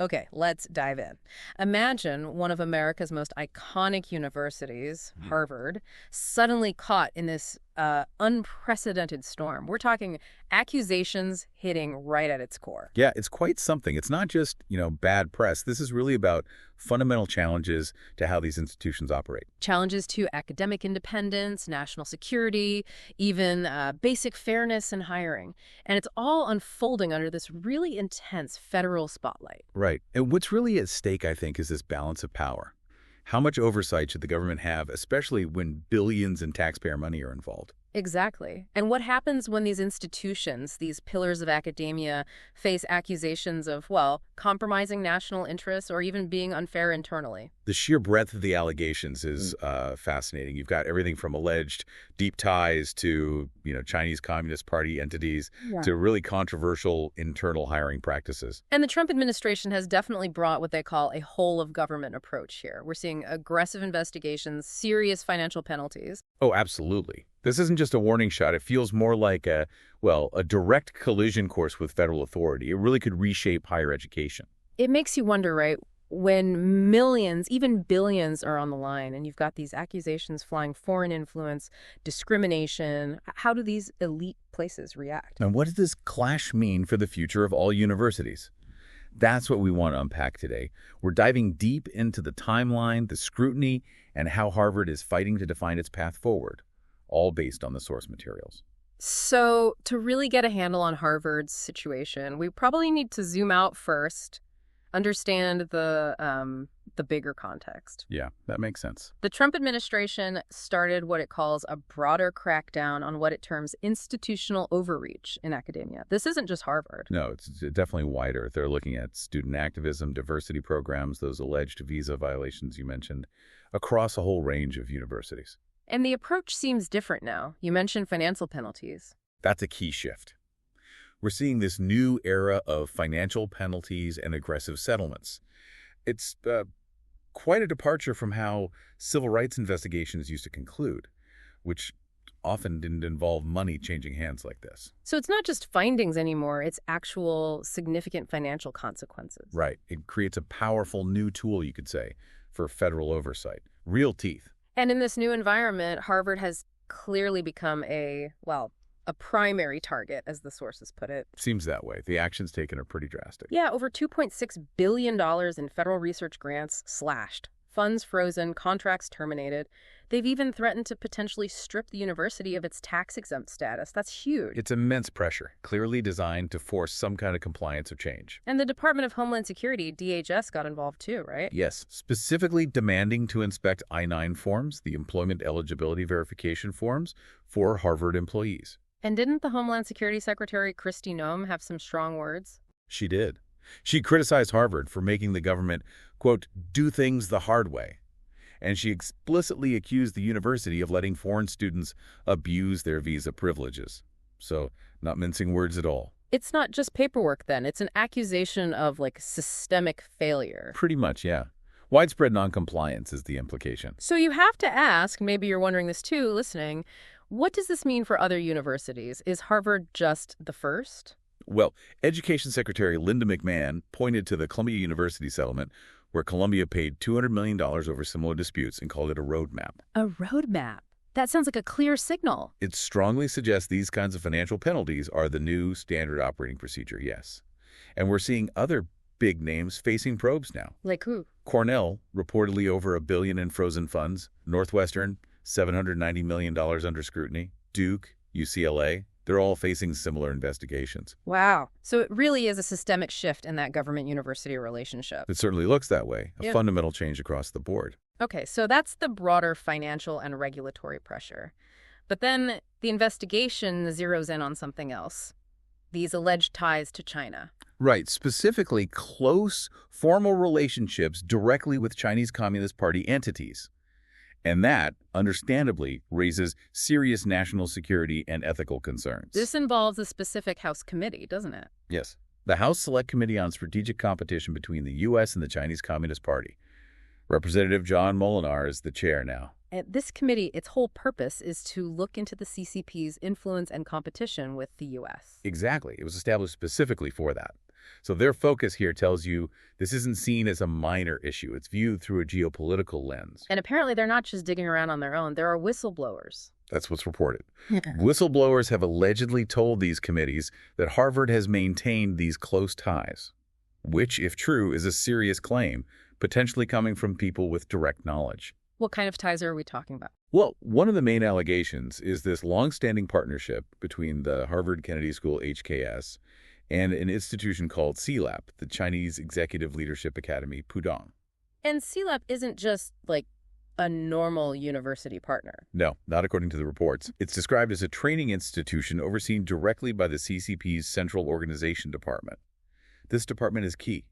Okay, let's dive in. Imagine one of America's most iconic universities, Mhm. Harvard, suddenly caught in this unprecedented storm. We're talking accusations hitting right at its core. Yeah, it's quite something. It's not just, bad press. This is really about fundamental challenges to how these institutions operate. Challenges to academic independence, national security, even basic fairness in hiring. And it's all unfolding under this really intense federal spotlight. Right. And what's really at stake, I think, is this balance of power. How much oversight should the government have, especially when billions in taxpayer money are involved? Exactly. And what happens when these institutions, these pillars of academia, face accusations of, well, compromising national interests or even being unfair internally? The sheer breadth of the allegations is fascinating. You've got everything from alleged deep ties to, Chinese Communist Party entities Yeah. to really controversial internal hiring practices. And the Trump administration has definitely brought what they call a whole of government approach here. We're seeing aggressive investigations, serious financial penalties. Oh, absolutely. This isn't just a warning shot. It feels more like a direct collision course with federal authority. It really could reshape higher education. It makes you wonder, right? When millions, even billions are on the line and you've got these accusations flying foreign influence, discrimination, how do these elite places react? And what does this clash mean for the future of all universities? That's what we want to unpack today. We're diving deep into the timeline, the scrutiny, and how Harvard is fighting to define its path forward, all based on the source materials. So to really get a handle on Harvard's situation, we probably need to zoom out first, understand the bigger context. Yeah, that makes sense. The Trump administration started what it calls a broader crackdown on what it terms institutional overreach in academia. This isn't just Harvard. No, it's definitely wider. They're looking at student activism, diversity programs, those alleged visa violations you mentioned, across a whole range of universities. And the approach seems different now. You mentioned financial penalties. That's a key shift. We're seeing this new era of financial penalties and aggressive settlements. It's quite a departure from how civil rights investigations used to conclude, which often didn't involve money changing hands like this. So it's not just findings anymore, it's actual significant financial consequences. Right. It creates a powerful new tool, you could say, for federal oversight. Real teeth. And in this new environment, Harvard has clearly become a primary target, as the sources put it. Seems that way. The actions taken are pretty drastic. Yeah, over $2.6 billion in federal research grants slashed, funds frozen, contracts terminated. They've even threatened to potentially strip the university of its tax-exempt status. That's huge. It's immense pressure, clearly designed to force some kind of compliance or change. And the Department of Homeland Security, DHS, got involved too, right? Yes, specifically demanding to inspect I-9 forms, the employment eligibility verification forms, for Harvard employees. And didn't the Homeland Security Secretary, Kristi Noem, have some strong words? She did. She criticized Harvard for making the government, quote, do things the hard way. And she explicitly accused the university of letting foreign students abuse their visa privileges. So, not mincing words at all. It's not just paperwork then. It's an accusation of, systemic failure. Pretty much, yeah. Widespread noncompliance is the implication. So you have to ask, maybe you're wondering this too, listening, what does this mean for other universities? Is Harvard just the first? Well, Education Secretary Linda McMahon pointed to the Columbia University settlement, where Columbia paid $200 million over similar disputes and called it a roadmap. A roadmap? That sounds like a clear signal. It strongly suggests these kinds of financial penalties are the new standard operating procedure, yes. And we're seeing other big names facing probes now. Like who? Cornell, reportedly over $1 billion in frozen funds. Northwestern, $790 million under scrutiny. Duke, UCLA, they're all facing similar investigations. Wow. So it really is a systemic shift in that government-university relationship. It certainly looks that way, a Yeah. fundamental change across the board. Okay, so that's the broader financial and regulatory pressure. But then the investigation zeroes in on something else. These alleged ties to China. Right, specifically close formal relationships directly with Chinese Communist Party entities. And that, understandably, raises serious national security and ethical concerns. This involves a specific House committee, doesn't it? Yes. The House Select Committee on Strategic Competition between the U.S. and the Chinese Communist Party. Representative John Molinar is the chair now. And this committee, its whole purpose is to look into the CCP's influence and competition with the U.S. Exactly. It was established specifically for that. So their focus here tells you this isn't seen as a minor issue. It's viewed through a geopolitical lens. And apparently they're not just digging around on their own. There are whistleblowers. That's what's reported. Yeah. Whistleblowers have allegedly told these committees that Harvard has maintained these close ties, which, if true, is a serious claim, potentially coming from people with direct knowledge. What kind of ties are we talking about? Well, one of the main allegations is this longstanding partnership between the Harvard Kennedy School HKS and an institution called CELAP, the Chinese Executive Leadership Academy, Pudong. And CELAP isn't just, like, a normal university partner. No, not according to the reports. It's described as a training institution overseen directly by the CCP's Central Organization Department. This department is key.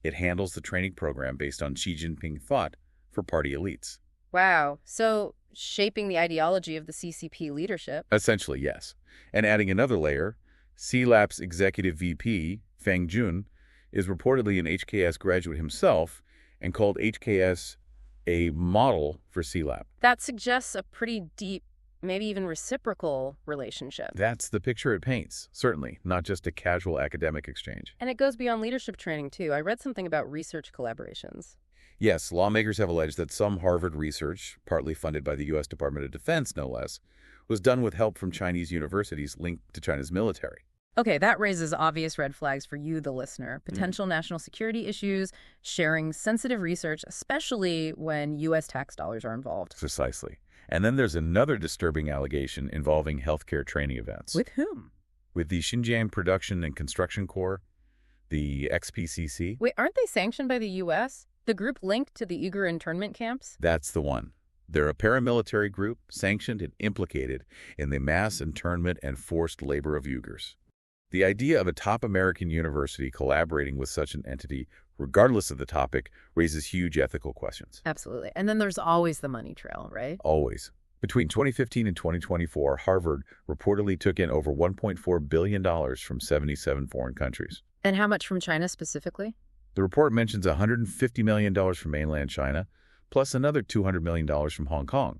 It handles the training program based on Xi Jinping Thought for party elites. Wow. So shaping the ideology of the CCP leadership. Essentially, yes. And adding another layer, CELAP's executive VP, Feng Jun, is reportedly an HKS graduate himself and called HKS a model for CELAP. That suggests a pretty deep, maybe even reciprocal relationship. That's the picture it paints, certainly, not just a casual academic exchange. And it goes beyond leadership training, too. I read something about research collaborations. Yes, lawmakers have alleged that some Harvard research, partly funded by the U.S. Department of Defense, no less, was done with help from Chinese universities linked to China's military. Okay, that raises obvious red flags for you, the listener. Potential national security issues, sharing sensitive research, especially when U.S. tax dollars are involved. Precisely. And then there's another disturbing allegation involving healthcare training events. With whom? With the Xinjiang Production and Construction Corps, the XPCC. Wait, aren't they sanctioned by the U.S.? The group linked to the Uyghur internment camps? That's the one. They're a paramilitary group sanctioned and implicated in the mass internment and forced labor of Uyghurs. The idea of a top American university collaborating with such an entity, regardless of the topic, raises huge ethical questions. Absolutely. And then there's always the money trail, right? Always. Between 2015 and 2024, Harvard reportedly took in over $1.4 billion from 77 foreign countries. And how much from China specifically? The report mentions $150 million from mainland China, plus another $200 million from Hong Kong.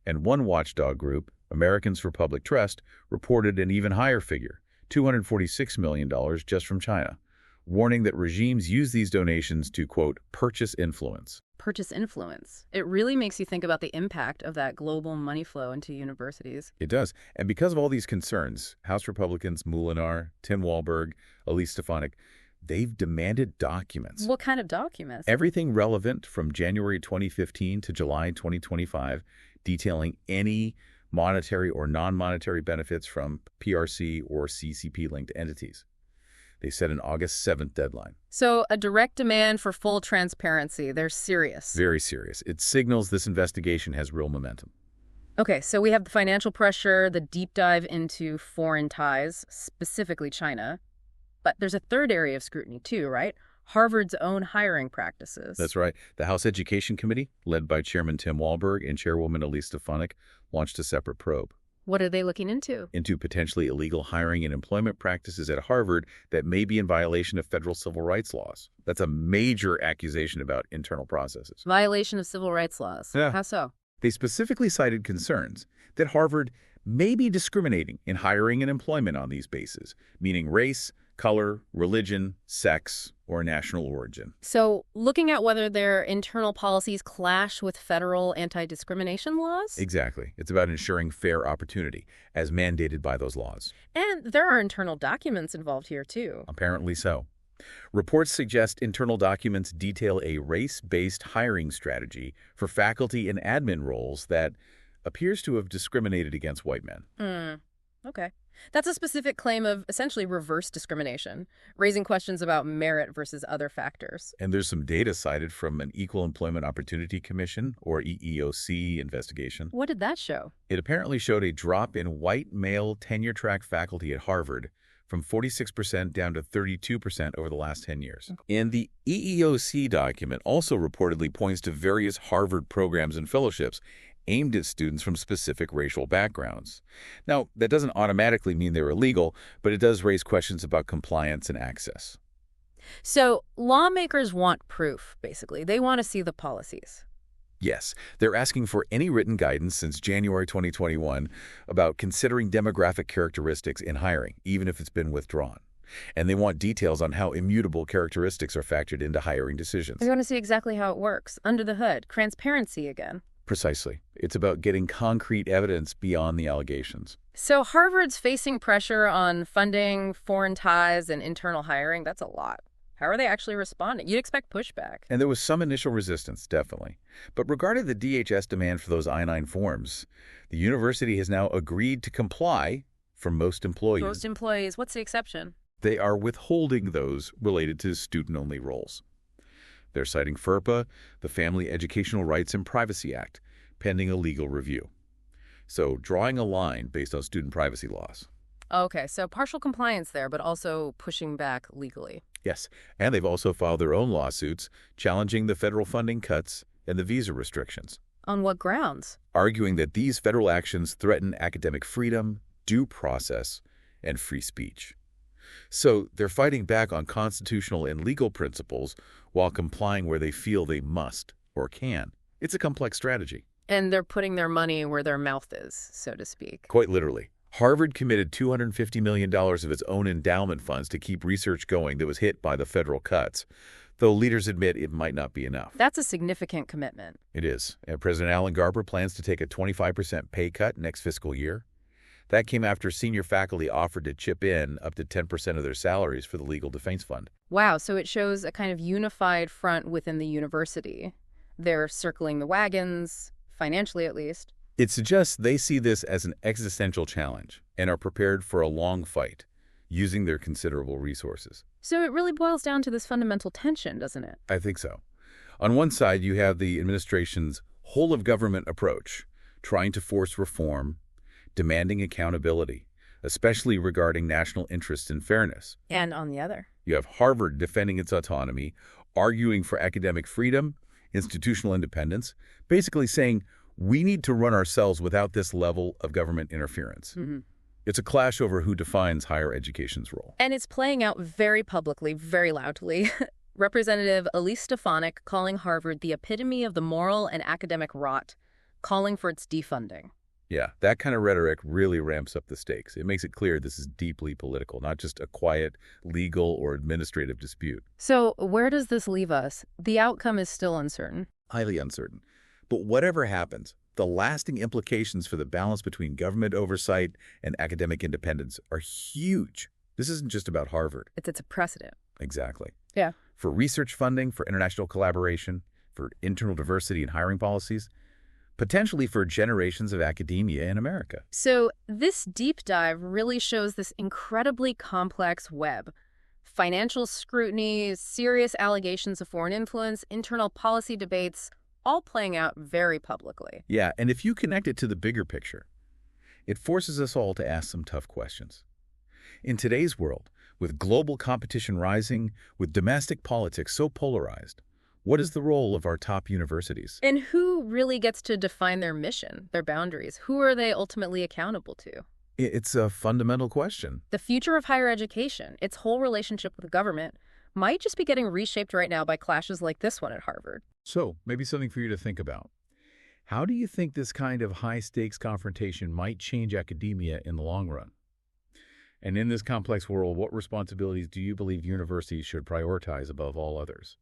And one watchdog group, Americans for Public Trust, reported an even higher figure, $246 million just from China, warning that regimes use these donations to, quote, purchase influence. Purchase influence. It really makes you think about the impact of that global money flow into universities. It does. And because of all these concerns, House Republicans Molinar, Tim Walberg, Elise Stefanik, they've demanded documents. What kind of documents? Everything relevant from January 2015 to July 2025, detailing any monetary or non-monetary benefits from PRC or CCP-linked entities. They set an August 7th deadline. So a direct demand for full transparency. They're serious. Very serious. It signals this investigation has real momentum. Okay, so we have the financial pressure, the deep dive into foreign ties, specifically China. But there's a third area of scrutiny too, right? Harvard's own hiring practices. That's right. The House Education Committee, led by Chairman Tim Walberg and Chairwoman Elise Stefanik, launched a separate probe. What are they looking into? Into potentially illegal hiring and employment practices at Harvard that may be in violation of federal civil rights laws. That's a major accusation about internal processes. Violation of civil rights laws. Yeah. How so? They specifically cited concerns that Harvard may be discriminating in hiring and employment on these bases, meaning race, color, religion, sex, or national origin. So looking at whether their internal policies clash with federal anti-discrimination laws? Exactly. It's about ensuring fair opportunity, as mandated by those laws. And there are internal documents involved here, too. Apparently so. Reports suggest internal documents detail a race-based hiring strategy for faculty and admin roles that appears to have discriminated against white men. Okay. That's a specific claim of essentially reverse discrimination, raising questions about merit versus other factors. And there's some data cited from an Equal Employment Opportunity Commission, or EEOC, investigation. What did that show? It apparently showed a drop in white male tenure-track faculty at Harvard from 46% down to 32% over the last 10 years. And the EEOC document also reportedly points to various Harvard programs and fellowships aimed at students from specific racial backgrounds. Now, that doesn't automatically mean they're illegal, but it does raise questions about compliance and access. So lawmakers want proof, basically. They want to see the policies. Yes, they're asking for any written guidance since January 2021 about considering demographic characteristics in hiring, even if it's been withdrawn. And they want details on how immutable characteristics are factored into hiring decisions. I want to see exactly how it works, under the hood, transparency again. Precisely. It's about getting concrete evidence beyond the allegations. So Harvard's facing pressure on funding, foreign ties, and internal hiring. That's a lot. How are they actually responding? You'd expect pushback. And there was some initial resistance, definitely. But regarding the DHS demand for those I-9 forms, the university has now agreed to comply for most employees. Most employees, what's the exception? They are withholding those related to student-only roles. They're citing FERPA, the Family Educational Rights and Privacy Act, pending a legal review. So drawing a line based on student privacy laws. Okay, so partial compliance there, but also pushing back legally. Yes, and they've also filed their own lawsuits challenging the federal funding cuts and the visa restrictions. On what grounds? Arguing that these federal actions threaten academic freedom, due process, and free speech. So they're fighting back on constitutional and legal principles while complying where they feel they must or can. It's a complex strategy. And they're putting their money where their mouth is, so to speak. Quite literally. Harvard committed $250 million of its own endowment funds to keep research going that was hit by the federal cuts, though leaders admit it might not be enough. That's a significant commitment. It is. And President Alan Garber plans to take a 25% pay cut next fiscal year. That came after senior faculty offered to chip in up to 10% of their salaries for the Legal Defense Fund. Wow, so it shows a kind of unified front within the university. They're circling the wagons, financially at least. It suggests they see this as an existential challenge and are prepared for a long fight, using their considerable resources. So it really boils down to this fundamental tension, doesn't it? I think so. On one side, you have the administration's whole-of-government approach, trying to force reform, demanding accountability, especially regarding national interests and fairness. And on the other, you have Harvard defending its autonomy, arguing for academic freedom, institutional independence, basically saying, we need to run ourselves without this level of government interference. Mm-hmm. It's a clash over who defines higher education's role. And it's playing out very publicly, very loudly. Representative Elise Stefanik calling Harvard the epitome of the moral and academic rot, calling for its defunding. Yeah, that kind of rhetoric really ramps up the stakes. It makes it clear this is deeply political, not just a quiet legal or administrative dispute. So where does this leave us? The outcome is still uncertain. Highly uncertain. But whatever happens, the lasting implications for the balance between government oversight and academic independence are huge. This isn't just about Harvard. It's a precedent. Exactly. Yeah. For research funding, for international collaboration, for internal diversity and hiring policies, potentially for generations of academia in America. So this deep dive really shows this incredibly complex web. Financial scrutiny, serious allegations of foreign influence, internal policy debates, all playing out very publicly. Yeah, and if you connect it to the bigger picture, it forces us all to ask some tough questions. In today's world, with global competition rising, with domestic politics so polarized, what is the role of our top universities? And who really gets to define their mission, their boundaries? Who are they ultimately accountable to? It's a fundamental question. The future of higher education, its whole relationship with the government, might just be getting reshaped right now by clashes like this one at Harvard. So, maybe something for you to think about. How do you think this kind of high-stakes confrontation might change academia in the long run? And in this complex world, what responsibilities do you believe universities should prioritize above all others?